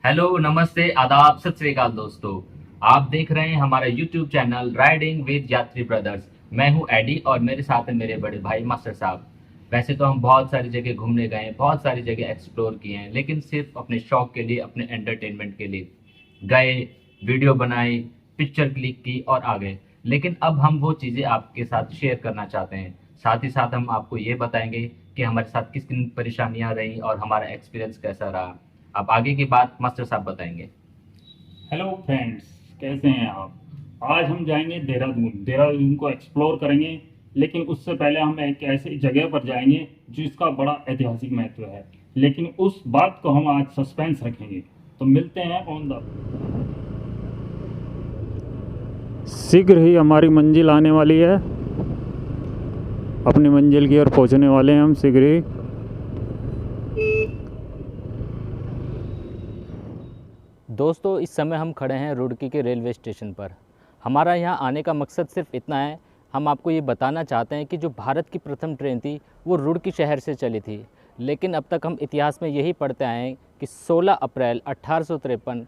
Hello, नमस्ते, आदाब, सत श्री अकाल दोस्तों। आप देख रहे हैं हमारा यूट्यूब चैनल राइडिंग विद यात्री ब्रदर्स। मैं हूं एडी और मेरे साथ हैं मेरे बड़े भाई मास्टर साहब। वैसे तो हम बहुत सारी जगह घूमने गए हैं, बहुत सारी जगह एक्सप्लोर किए हैं, लेकिन सिर्फ अपने शौक के लिए, अपने एंटरटेनमेंट के लिए गए, वीडियो बनाई, पिक्चर क्लिक की और आ गए। लेकिन अब हम वो चीज़ें आपके साथ शेयर करना चाहते हैं। साथ ही साथ हम आपको ये बताएंगे कि हमारे साथ किस किन परेशानियां रही और हमारा एक्सपीरियंस कैसा रहा। अब आगे की बात मास्टर साहब बताएंगे। हेलो फ्रेंड्स, कैसे हैं आप। आज हम जाएंगे देहरादून। देहरादून को एक्सप्लोर करेंगे, लेकिन उससे पहले हम एक ऐसी जगह पर जाएंगे जिसका बड़ा ऐतिहासिक महत्व है, लेकिन उस बात को हम आज सस्पेंस रखेंगे। तो मिलते हैं ऑन द। शीघ्र ही हमारी मंजिल आने वाली है। अपनी मंजिल की ओर पहुंचने वाले हैं हम शीघ्र ही। दोस्तों, इस समय हम खड़े हैं रुड़की के रेलवे स्टेशन पर। हमारा यहाँ आने का मकसद सिर्फ इतना है, हम आपको ये बताना चाहते हैं कि जो भारत की प्रथम ट्रेन थी वो रुड़की शहर से चली थी। लेकिन अब तक हम इतिहास में यही पढ़ते आए हैं कि 16 अप्रैल 1853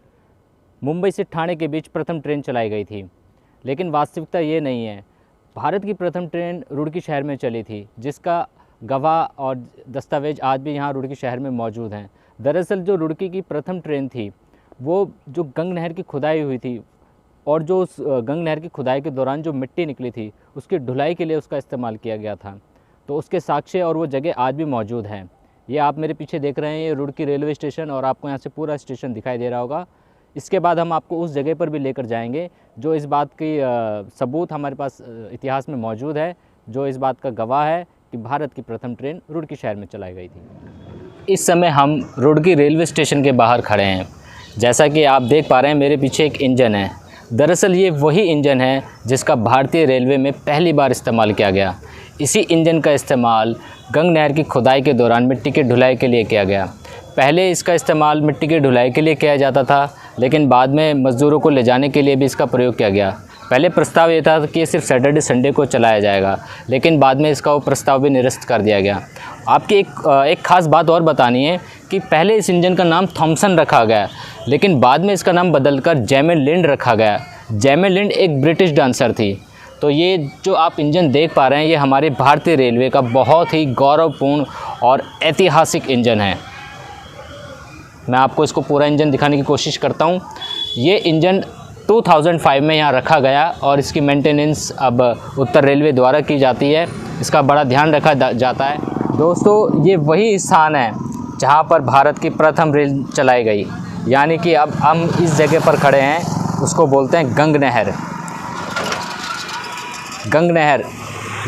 मुंबई से ठाणे के बीच प्रथम ट्रेन चलाई गई थी। लेकिन वास्तविकता ये नहीं है। भारत की प्रथम ट्रेन रुड़की शहर में चली थी, जिसका गवाह और दस्तावेज आज भी यहाँ रुड़की शहर में मौजूद हैं। दरअसल जो रुड़की की प्रथम ट्रेन थी वो जो गंग नहर की खुदाई हुई थी, और जो उस गंग नहर की खुदाई के दौरान जो मिट्टी निकली थी उसकी ढुलाई के लिए उसका इस्तेमाल किया गया था। तो उसके साक्ष्य और वो जगह आज भी मौजूद हैं। ये आप मेरे पीछे देख रहे हैं, ये रुड़की रेलवे स्टेशन, और आपको यहाँ से पूरा स्टेशन दिखाई दे रहा होगा। इसके बाद हम आपको उस जगह पर भी लेकर जाएंगे जो इस बात की सबूत हमारे पास इतिहास में मौजूद है, जो इस बात का गवाह है कि भारत की प्रथम ट्रेन रुड़की शहर में चलाई गई थी। इस समय हम रुड़की रेलवे स्टेशन के बाहर खड़े हैं। जैसा कि आप देख पा रहे हैं, मेरे पीछे एक इंजन है। दरअसल ये वही इंजन है जिसका भारतीय रेलवे में पहली बार इस्तेमाल किया गया। इसी इंजन का इस्तेमाल गंग नहर की खुदाई के दौरान मिट्टी की ढुलाई के लिए किया गया। पहले इसका इस्तेमाल मिट्टी की ढुलाई के लिए किया जाता था, लेकिन बाद में मज़दूरों को ले जाने के लिए भी इसका प्रयोग किया गया। पहले प्रस्ताव ये था कि ये सिर्फ सैटरडे संडे को चलाया जाएगा, लेकिन बाद में इसका वो प्रस्ताव भी निरस्त कर दिया गया। आपकी एक ख़ास बात और बतानी है कि पहले इस इंजन का नाम थॉमसन रखा गया, लेकिन बाद में इसका नाम बदलकर जैमे लिंड रखा गया। जैमे लिंड एक ब्रिटिश डांसर थी। तो ये जो आप इंजन देख पा रहे हैं, ये हमारे भारतीय रेलवे का बहुत ही गौरवपूर्ण और ऐतिहासिक इंजन है। मैं आपको इसको पूरा इंजन दिखाने की कोशिश करता हूँ। ये इंजन 2005 में यहाँ रखा गया और इसकी मेंटेनेंस अब उत्तर रेलवे द्वारा की जाती है। इसका बड़ा ध्यान रखा जाता है। दोस्तों, ये वही स्थान है जहाँ पर भारत की प्रथम रेल चलाई गई, यानी कि अब हम इस जगह पर खड़े हैं, उसको बोलते हैं गंग नहर। गंग नहर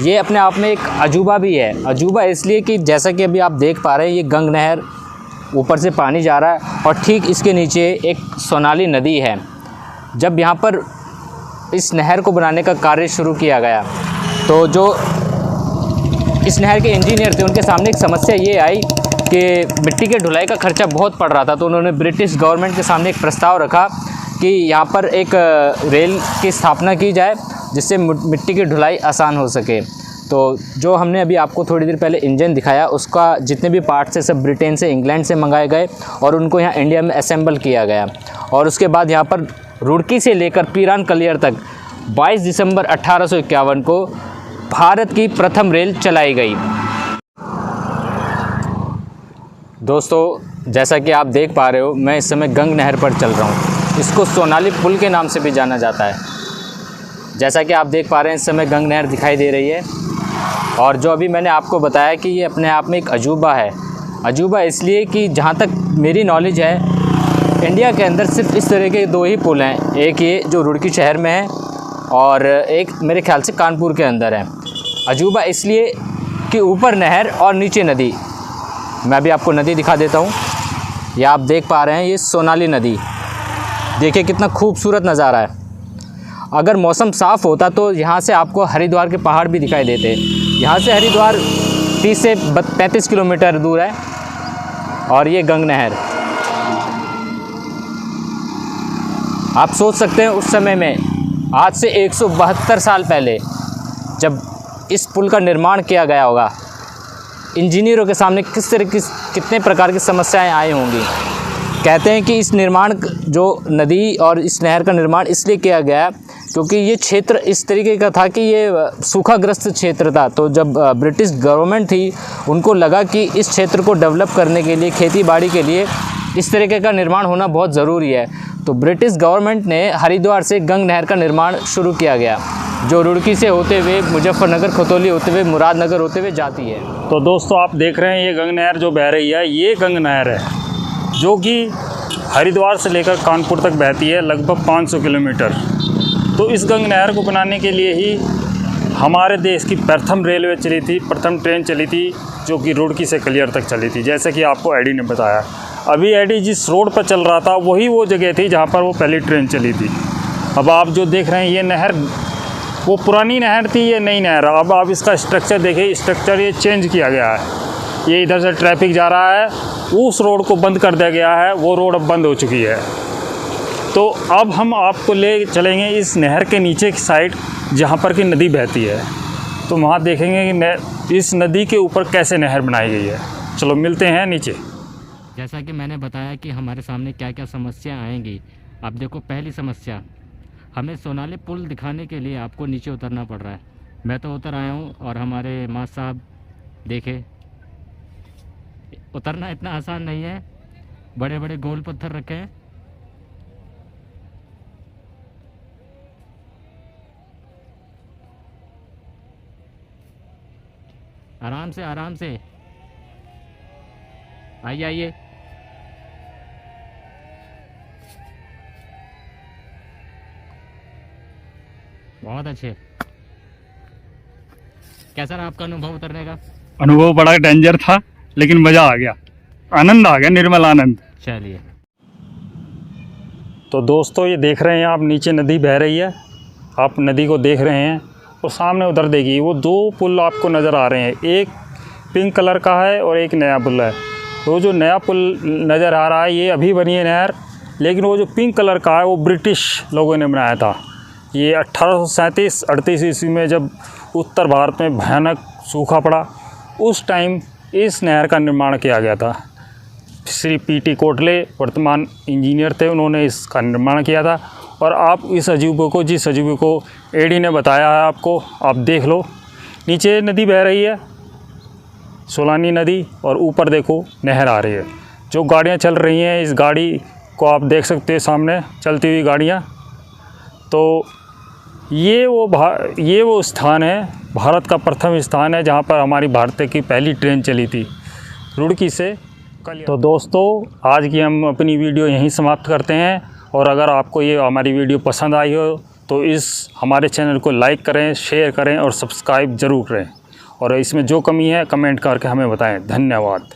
ये अपने आप में एक अजूबा भी है। अजूबा इसलिए कि जैसा कि अभी आप देख पा रहे हैं, ये गंग नहर ऊपर से पानी जा रहा है और ठीक इसके नीचे एक सोनाली नदी है। जब यहाँ पर इस नहर को बनाने का कार्य शुरू किया गया, तो जो इस नहर के इंजीनियर थे उनके सामने एक समस्या ये आई कि मिट्टी के ढुलाई का खर्चा बहुत पड़ रहा था। तो उन्होंने ब्रिटिश गवर्नमेंट के सामने एक प्रस्ताव रखा कि यहाँ पर एक रेल की स्थापना की जाए जिससे मिट्टी की ढुलाई आसान हो सके। तो जो हमने अभी आपको थोड़ी देर पहले इंजन दिखाया, उसका जितने भी पार्ट्स हैं सब ब्रिटेन से, इंग्लैंड से मंगाए गए और उनको यहाँ इंडिया में असेंबल किया गया। और उसके बाद यहाँ पर रुड़की से लेकर पीरान कलियर तक 22 दिसंबर 1851 को भारत की प्रथम रेल चलाई गई। दोस्तों, जैसा कि आप देख पा रहे हो, मैं इस समय गंग नहर पर चल रहा हूँ। इसको सोनाली पुल के नाम से भी जाना जाता है। जैसा कि आप देख पा रहे हैं, इस समय गंग नहर दिखाई दे रही है। और जो अभी मैंने आपको बताया कि ये अपने आप में एक अजूबा है। अजूबा इसलिए कि जहाँ तक मेरी नॉलेज है, इंडिया के अंदर सिर्फ इस तरह के दो ही पुल हैं। एक ये जो रुड़की शहर में है और एक मेरे ख्याल से कानपुर के अंदर है। अजूबा इसलिए कि ऊपर नहर और नीचे नदी। मैं भी आपको नदी दिखा देता हूँ। ये आप देख पा रहे हैं, ये सोनाली नदी। देखिए कितना खूबसूरत नज़ारा है। अगर मौसम साफ़ होता तो यहाँ से आपको हरिद्वार के पहाड़ भी दिखाई देते। यहाँ से हरिद्वार 30 से 35 किलोमीटर दूर है। और ये गंग नहर, आप सोच सकते हैं उस समय में, आज से 172 साल पहले जब इस पुल का निर्माण किया गया होगा, इंजीनियरों के सामने किस तरह की कितने प्रकार की समस्याएं आई होंगी। कहते हैं कि इस निर्माण जो नदी और इस नहर का निर्माण इसलिए किया गया क्योंकि ये क्षेत्र इस तरीके का था कि ये सूखाग्रस्त क्षेत्र था। तो जब ब्रिटिश गवर्नमेंट थी उनको लगा कि इस क्षेत्र को डेवलप करने के लिए, खेती बाड़ी के लिए इस तरीके का निर्माण होना बहुत ज़रूरी है। तो ब्रिटिश गवर्नमेंट ने हरिद्वार से गंग नहर का निर्माण शुरू किया गया, जो रुड़की से होते हुए मुजफ्फरनगर, खतौली होते हुए मुरादनगर होते हुए जाती है। तो दोस्तों आप देख रहे हैं ये गंग नहर जो बह रही है, ये गंग नहर है जो कि हरिद्वार से लेकर कानपुर तक बहती है, लगभग 500 किलोमीटर। तो इस गंग नहर को बनाने के लिए ही हमारे देश की प्रथम रेलवे चली थी, प्रथम ट्रेन चली थी, जो कि रुड़की से कलियर तक चली थी, जैसे कि आपको एडी ने बताया। अभी एडी जिस रोड पर चल रहा था वही वो जगह थी जहाँ पर वो पहली ट्रेन चली थी। अब आप जो देख रहे हैं ये नहर, वो पुरानी नहर थी, ये नई नहर। अब आप इसका स्ट्रक्चर देखिए, स्ट्रक्चर ये चेंज किया गया है। ये इधर से ट्रैफिक जा रहा है, उस रोड को बंद कर दिया गया है, वो रोड अब बंद हो चुकी है। तो अब हम आपको ले चलेंगे इस नहर के नीचे की साइड जहाँ पर कि नदी बहती है। तो वहाँ देखेंगे कि इस नदी के ऊपर कैसे नहर बनाई गई है। चलो मिलते हैं नीचे। जैसा कि मैंने बताया कि हमारे सामने क्या क्या समस्या आएंगी। अब देखो, पहली समस्या, हमें सोनाली पुल दिखाने के लिए आपको नीचे उतरना पड़ रहा है। मैं तो उतर आया हूँ और हमारे माँ साहब देखे, उतरना इतना आसान नहीं है, बड़े बड़े गोल पत्थर रखे हैं। आराम से, आराम से, आइए आइए। बहुत अच्छे। कैसा रहा आपका अनुभव उतरने का? अनुभव बड़ा डेंजर था, लेकिन मज़ा आ गया, आनंद आ गया, निर्मल आनंद। चलिए। तो दोस्तों ये देख रहे हैं आप, नीचे नदी बह रही है, आप नदी को देख रहे हैं। और सामने उधर देखिए वो दो पुल आपको नज़र आ रहे हैं, एक पिंक कलर का है और एक नया पुल है। वो जो नया पुल नज़र आ रहा है ये अभी बनी है नहर, लेकिन वो जो पिंक कलर का है वो ब्रिटिश लोगों ने बनाया था। ये 1837-38 ईस्वी में जब उत्तर भारत में भयानक सूखा पड़ा, उस टाइम इस नहर का निर्माण किया गया था। श्री पी.टी. कोटले वर्तमान इंजीनियर थे, उन्होंने इसका निर्माण किया था। और आप इस अजूबे को, जिस अजूबे को एडी ने बताया है आपको, आप देख लो। नीचे नदी बह रही है, सोलानी नदी, और ऊपर देखो नहर आ रही है। जो गाड़ियाँ चल रही हैं, इस गाड़ी को आप देख सकते हैं सामने चलती हुई गाड़ियाँ। तो ये वो स्थान है, भारत का प्रथम स्थान है जहाँ पर हमारी भारत की पहली ट्रेन चली थी, रुड़की से कलियर। तो दोस्तों आज की हम अपनी वीडियो यहीं समाप्त करते हैं। और अगर आपको ये हमारी वीडियो पसंद आई हो तो इस हमारे चैनल को लाइक करें, शेयर करें और सब्सक्राइब ज़रूर करें। और इसमें जो कमी है कमेंट करके हमें बताएं। धन्यवाद।